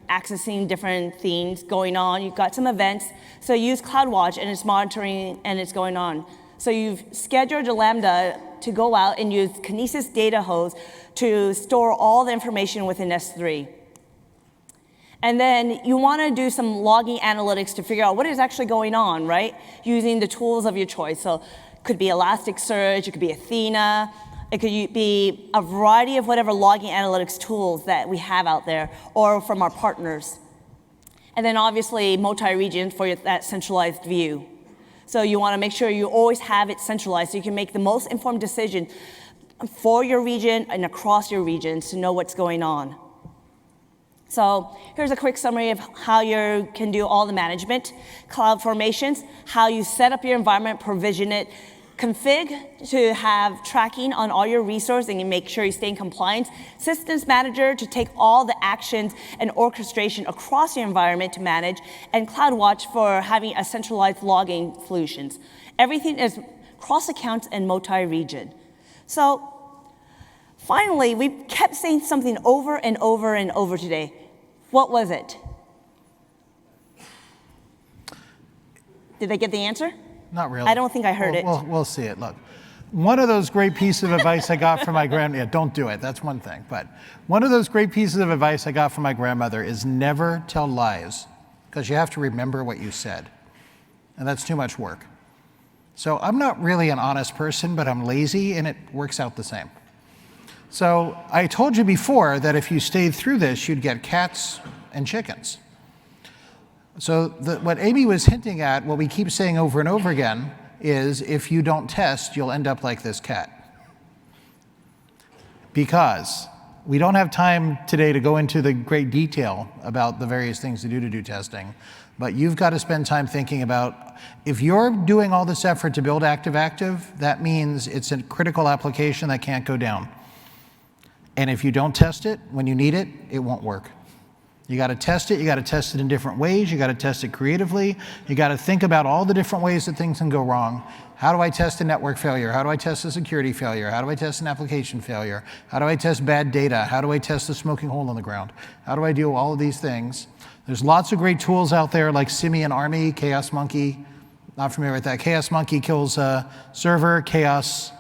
accessing different things going on. You've got some events. So use CloudWatch and it's monitoring and it's going on. So you've scheduled a Lambda to go out and use Kinesis data hose to store all the information within S3. And then you want to do some logging analytics to figure out what is actually going on, right? Using the tools of your choice. So it could be Elasticsearch, it could be Athena, it could be a variety of whatever logging analytics tools that we have out there or from our partners. And then obviously multi-region for that centralized view. So you want to make sure you always have it centralized so you can make the most informed decision for your region and across your regions to know what's going on. So here's a quick summary of how you can do all the management. Cloud formations, how you set up your environment, provision it. Config to have tracking on all your resources and you make sure you stay in compliance. Systems Manager to take all the actions and orchestration across your environment to manage. And CloudWatch for having a centralized logging solutions. Everything is cross accounts and multi-region. So finally, we kept saying something over and over and over today. What was it? Did they get the answer? Not really. I don't think I heard it. We'll see it. Look, one of those great pieces of advice I got from my grandmother, don't do it, that's one thing. But one of those great pieces of advice I got from my grandmother is never tell lies, because you have to remember what you said. And that's too much work. So I'm not really an honest person, but I'm lazy, and it works out the same. So I told you before that if you stayed through this, you'd get cats and chickens. So what Amy was hinting at, what we keep saying over and over again, is if you don't test, you'll end up like this cat. Because we don't have time today to go into the great detail about the various things to do testing, but you've got to spend time thinking about, if you're doing all this effort to build active-active, that means it's a critical application that can't go down. And if you don't test it when you need it, it won't work. You got to test it. You got to test it in different ways. You got to test it creatively. You got to think about all the different ways that things can go wrong. How do I test a network failure? How do I test a security failure? How do I test an application failure? How do I test bad data? How do I test the smoking hole in the ground? How do I do all of these things? There's lots of great tools out there like Simian Army, Chaos Monkey. Not familiar with that. Chaos Monkey kills a server. Chaos,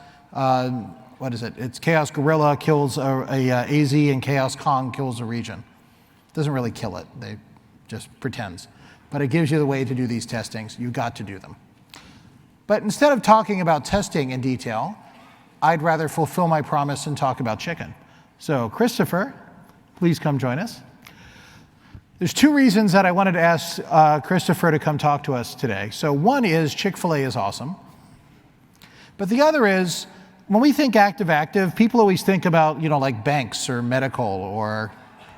what is it? It's Chaos Gorilla kills a AZ, and Chaos Kong kills a region. Doesn't really kill it. They just pretends. But it gives you the way to do these testings. You've got to do them. But instead of talking about testing in detail, I'd rather fulfill my promise and talk about chicken. So Christopher, please come join us. There's two reasons that I wanted to ask Christopher to come talk to us today. So one is Chick-fil-A is awesome. But the other is, when we think active-active, people always think about, like banks or medical or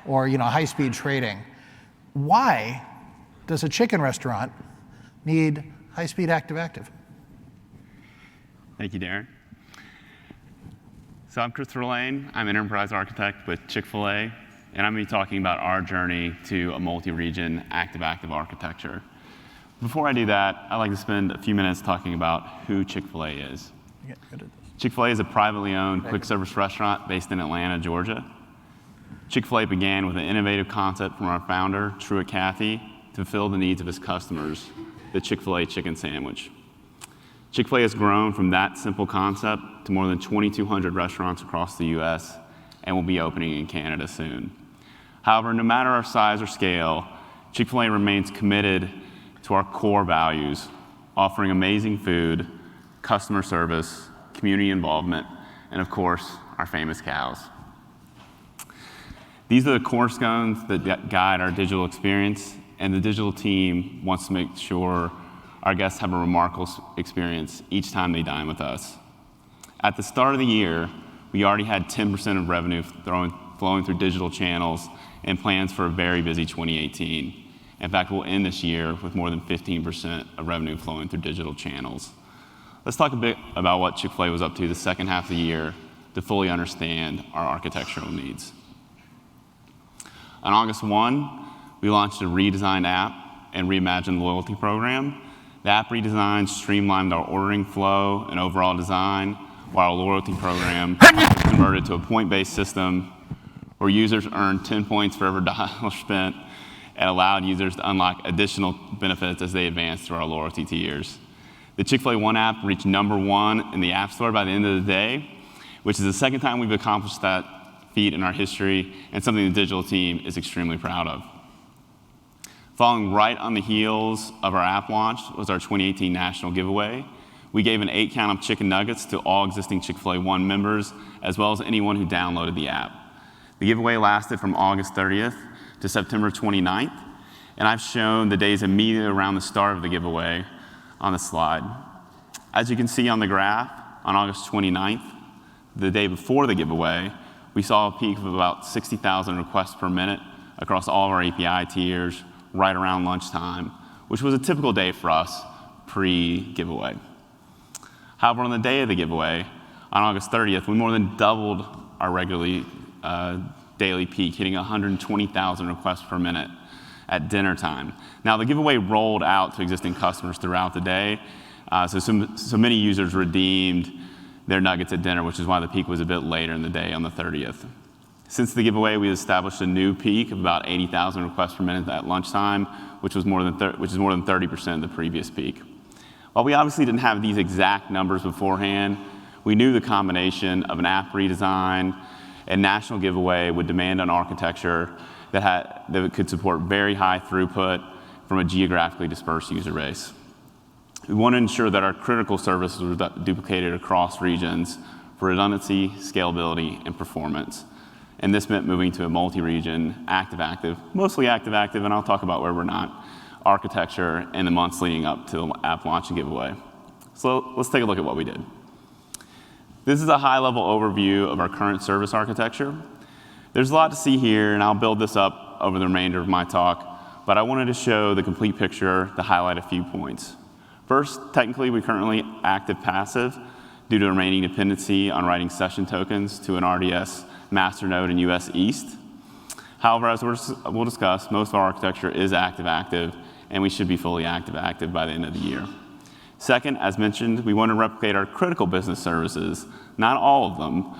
high-speed trading. Why does a chicken restaurant need high-speed active-active? Thank you, Darren. So I'm Christopher Lane. I'm an enterprise architect with Chick-fil-A, and I'm going to be talking about our journey to a multi-region active-active architecture. Before I do that, I'd like to spend a few minutes talking about who Chick-fil-A is. Chick-fil-A is a privately owned quick-service restaurant based in Atlanta, Georgia. Chick-fil-A began with an innovative concept from our founder, Truett Cathy, to fulfill the needs of his customers, the Chick-fil-A chicken sandwich. Chick-fil-A has grown from that simple concept to more than 2,200 restaurants across the US and will be opening in Canada soon. However, no matter our size or scale, Chick-fil-A remains committed to our core values, offering amazing food, customer service, community involvement, and of course, our famous cows. These are the cornerstones that guide our digital experience, and the digital team wants to make sure our guests have a remarkable experience each time they dine with us. At the start of the year, we already had 10% of revenue flowing through digital channels and plans for a very busy 2018. In fact, we'll end this year with more than 15% of revenue flowing through digital channels. Let's talk a bit about what Chick-fil-A was up to the second half of the year to fully understand our architectural needs. On August 1, we launched a redesigned app and reimagined the loyalty program. The app redesign streamlined our ordering flow and overall design, while our loyalty program was converted to a point-based system where users earned 10 points for every dollar spent and allowed users to unlock additional benefits as they advanced through our loyalty tiers. The Chick-fil-A One app reached #1 in the App Store by the end of the day, which is the second time we've accomplished that feat in our history, and something the digital team is extremely proud of. Following right on the heels of our app launch was our 2018 national giveaway. We gave an 8-count of chicken nuggets to all existing Chick-fil-A One members, as well as anyone who downloaded the app. The giveaway lasted from August 30th to September 29th, and I've shown the days immediately around the start of the giveaway on the slide. As you can see on the graph, on August 29th, the day before the giveaway, we saw a peak of about 60,000 requests per minute across all of our API tiers right around lunchtime, which was a typical day for us pre-giveaway. However, on the day of the giveaway, on August 30th, we more than doubled our regularly daily peak, hitting 120,000 requests per minute at dinner time. Now, the giveaway rolled out to existing customers throughout the day, so many users redeemed their nuggets at dinner, which is why the peak was a bit later in the day on the 30th. Since the giveaway, we established a new peak of about 80,000 requests per minute at lunchtime, which is more than 30% of the previous peak. While we obviously didn't have these exact numbers beforehand, we knew the combination of an app redesign and national giveaway would demand an architecture that could support very high throughput from a geographically dispersed user base. We want to ensure that our critical services were duplicated across regions for redundancy, scalability, and performance. And this meant moving to a multi-region, active-active, mostly active-active, and I'll talk about where we're not, architecture in the months leading up to the app launch and giveaway. So let's take a look at what we did. This is a high-level overview of our current service architecture. There's a lot to see here, and I'll build this up over the remainder of my talk, but I wanted to show the complete picture to highlight a few points. First, technically, we currently active-passive due to remaining dependency on writing session tokens to an RDS master node in US East. However, as we'll discuss, most of our architecture is active-active, and we should be fully active-active by the end of the year. Second, as mentioned, we want to replicate our critical business services, not all of them,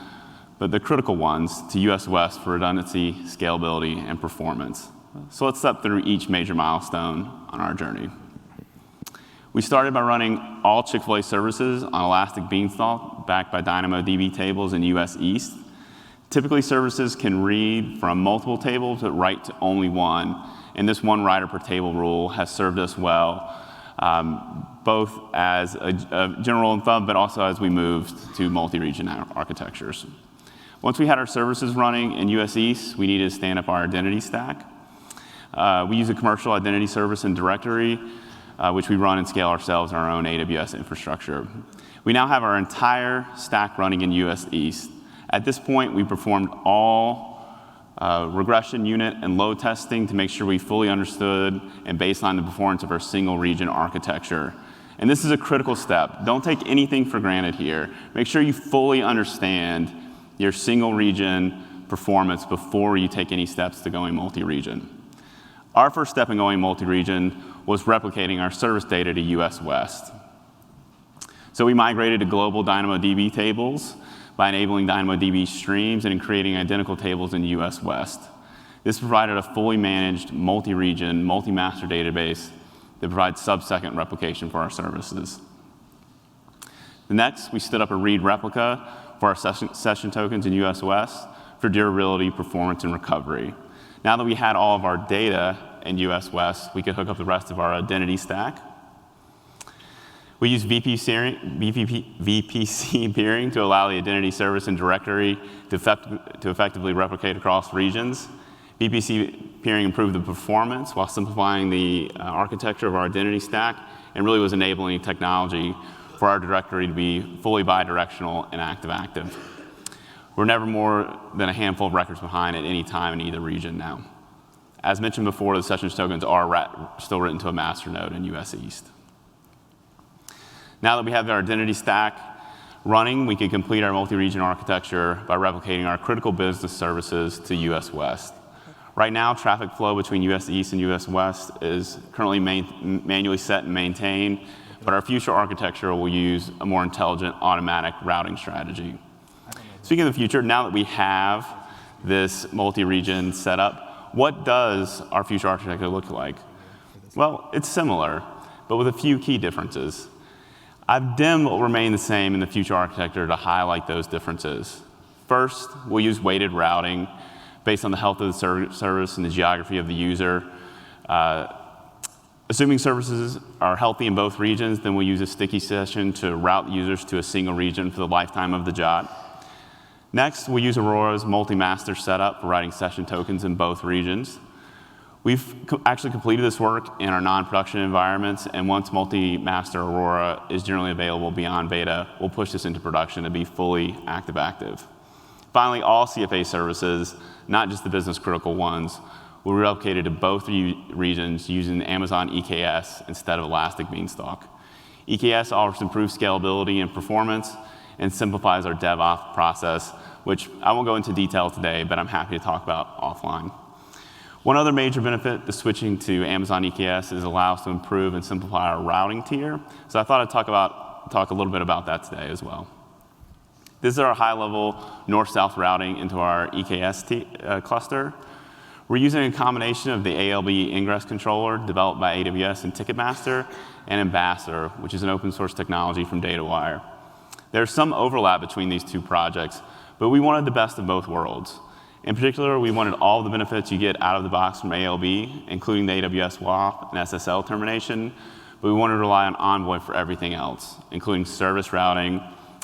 but the critical ones, to US West for redundancy, scalability, and performance. So let's step through each major milestone on our journey. We started by running all Chick-fil-A services on Elastic Beanstalk, backed by DynamoDB tables in US East. Typically, services can read from multiple tables, but write to only one. And this one writer per table rule has served us well, both as a general rule of thumb, but also as we moved to multi-region architectures. Once we had our services running in US East, we needed to stand up our identity stack. We use a commercial identity service and directory, which we run and scale ourselves in our own AWS infrastructure. We now have our entire stack running in US East. At this point, we performed all regression unit and load testing to make sure we fully understood and baseline the performance of our single region architecture. And this is a critical step. Don't take anything for granted here. Make sure you fully understand your single region performance before you take any steps to going multi-region. Our first step in going multi-region was replicating our service data to US West. So we migrated to global DynamoDB tables by enabling DynamoDB streams and in creating identical tables in US West. This provided a fully managed multi-region, multi-master database that provides sub-second replication for our services. Next, we stood up a read replica for our session tokens in US West for durability, performance, and recovery. Now that we had all of our data in US West, we could hook up the rest of our identity stack. We use VPC peering to allow the identity service and directory to effectively replicate across regions. VPC peering improved the performance while simplifying the architecture of our identity stack and really was enabling technology for our directory to be fully bidirectional and active-active. We're never more than a handful of records behind at any time in either region now. As mentioned before, the sessions tokens are still written to a master node in US East. Now that we have our identity stack running, we can complete our multi-region architecture by replicating our critical business services to US West. Right now, traffic flow between US East and US West is currently manually set and maintained, but our future architecture will use a more intelligent automatic routing strategy. Speaking of the future, now that we have this multi-region setup, what does our future architecture look like? Well, it's similar, but with a few key differences. I've dimmed what will remain the same in the future architecture to highlight those differences. First, we'll use weighted routing based on the health of the service and the geography of the user. Assuming services are healthy in both regions, then we'll use a sticky session to route users to a single region for the lifetime of the job. Next, we'll use Aurora's multi-master setup for writing session tokens in both regions. We've actually completed this work in our non-production environments, and once multi-master Aurora is generally available beyond beta, we'll push this into production to be fully active-active. Finally, all CFA services, not just the business-critical ones, will be replicated to both regions using Amazon EKS instead of Elastic Beanstalk. EKS offers improved scalability and performance and simplifies our DevOps process, which I won't go into detail today, but I'm happy to talk about offline. One other major benefit to switching to Amazon EKS is allow us to improve and simplify our routing tier. So I thought I'd talk a little bit about that today as well. This is our high-level north-south routing into our EKS cluster. We're using a combination of the ALB ingress controller developed by AWS and Ticketmaster and Ambassador, which is an open-source technology from DataWire. There's some overlap between these two projects, but we wanted the best of both worlds. In particular, we wanted all the benefits you get out of the box from ALB, including the AWS WAF and SSL termination, but we wanted to rely on Envoy for everything else, including service routing,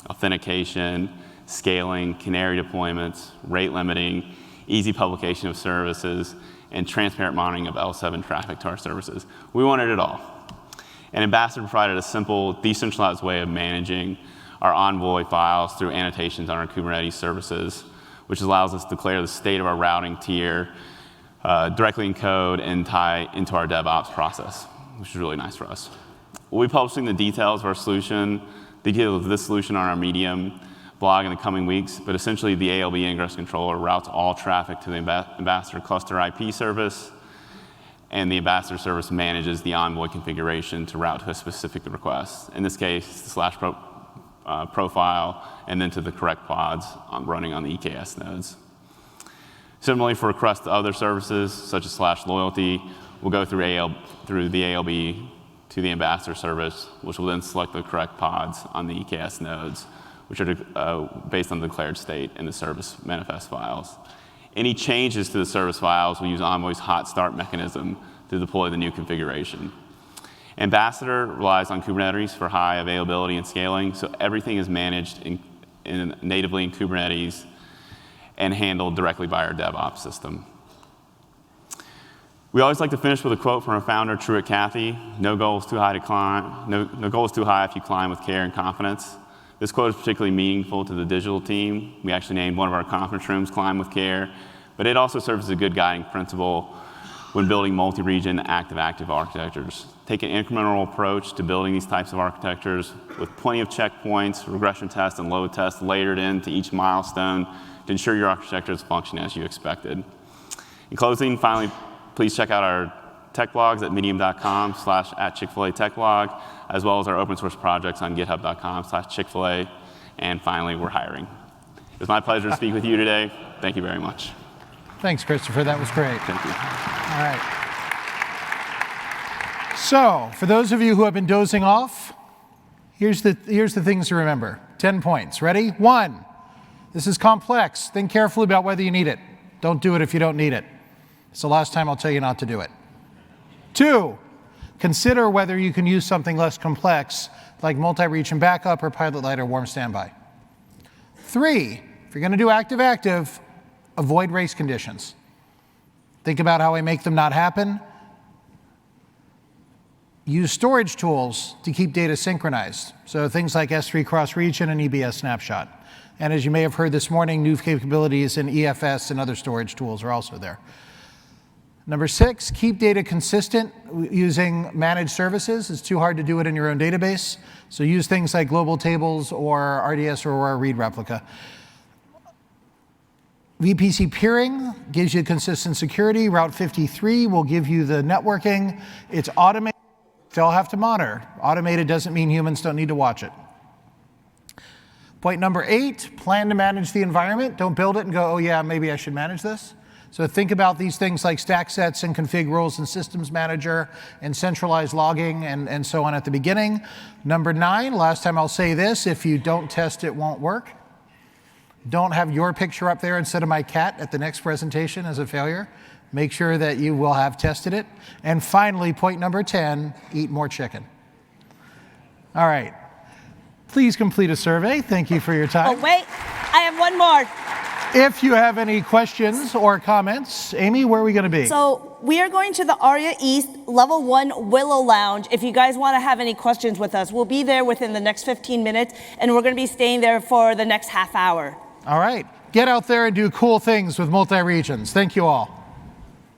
authentication, scaling, canary deployments, rate limiting, easy publication of services, and transparent monitoring of L7 traffic to our services. We wanted it all. And Ambassador provided a simple, decentralized way of managing our Envoy files through annotations on our Kubernetes services, which allows us to declare the state of our routing tier directly in code and tie into our DevOps process, which is really nice for us. We'll be publishing the details of our solution, details of this solution on our Medium blog in the coming weeks, but essentially the ALB ingress controller routes all traffic to the Ambassador cluster IP service, and the Ambassador service manages the Envoy configuration to route to a specific request. In this case, the /profile, and then to the correct pods running on the EKS nodes. Similarly, for requests to other services, such as /loyalty, we'll go through the ALB to the Ambassador service, which will then select the correct pods on the EKS nodes, which are based on the declared state in the service manifest files. Any changes to the service files will use Envoy's hot start mechanism to deploy the new configuration. Ambassador relies on Kubernetes for high availability and scaling, so everything is managed natively in Kubernetes and handled directly by our DevOps system. We always like to finish with a quote from our founder, Truett Cathy: "No goal is too high to climb. No goal is too high if you climb with care and confidence." This quote is particularly meaningful to the digital team. We actually named one of our conference rooms "Climb with Care," but it also serves as a good guiding principle when building multi-region active-active architectures. Take an incremental approach to building these types of architectures with plenty of checkpoints, regression tests, and load tests layered into each milestone to ensure your architectures function as you expected. In closing, finally, please check out our tech blogs at medium.com/@Chick-fil-A techblog, as well as our open source projects on github.com/Chick-fil-A. And finally, we're hiring. It was my pleasure to speak with you today. Thank you very much. Thanks, Christopher. That was great. Thank you. All right. So, for those of you who have been dozing off, here's the things to remember. 10 points. Ready? 1, this is complex. Think carefully about whether you need it. Don't do it if you don't need it. It's the last time I'll tell you not to do it. 2, consider whether you can use something less complex, like multi-region backup or Pilot Light or Warm Standby. 3, if you're going to do active-active, avoid race conditions. Think about how I make them not happen. Use storage tools to keep data synchronized. So things like S3 cross-region and EBS snapshot. And as you may have heard this morning, new capabilities in EFS and other storage tools are also there. Number 6, keep data consistent using managed services. It's too hard to do it in your own database. So use things like global tables or RDS or Aurora read replica. VPC peering gives you consistent security. Route 53 will give you the networking. It's automated. They'll have to monitor. Automated doesn't mean humans don't need to watch it. Point number 8, plan to manage the environment. Don't build it and go, oh yeah, maybe I should manage this. So think about these things like stack sets and config rules in Systems Manager and centralized logging and so on at the beginning. Number 9, last time I'll say this, if you don't test, it won't work. Don't have your picture up there instead of my cat at the next presentation as a failure. Make sure that you will have tested it. And finally, point number 10, eat more chicken. All right. Please complete a survey. Thank you for your time. Oh, wait. I have one more. If you have any questions or comments, Amy, where are we going to be? So we are going to the ARIA East Level 1 Willow Lounge. If you guys want to have any questions with us, we'll be there within the next 15 minutes, and we're going to be staying there for the next half hour. All right. Get out there and do cool things with multi-regions. Thank you all.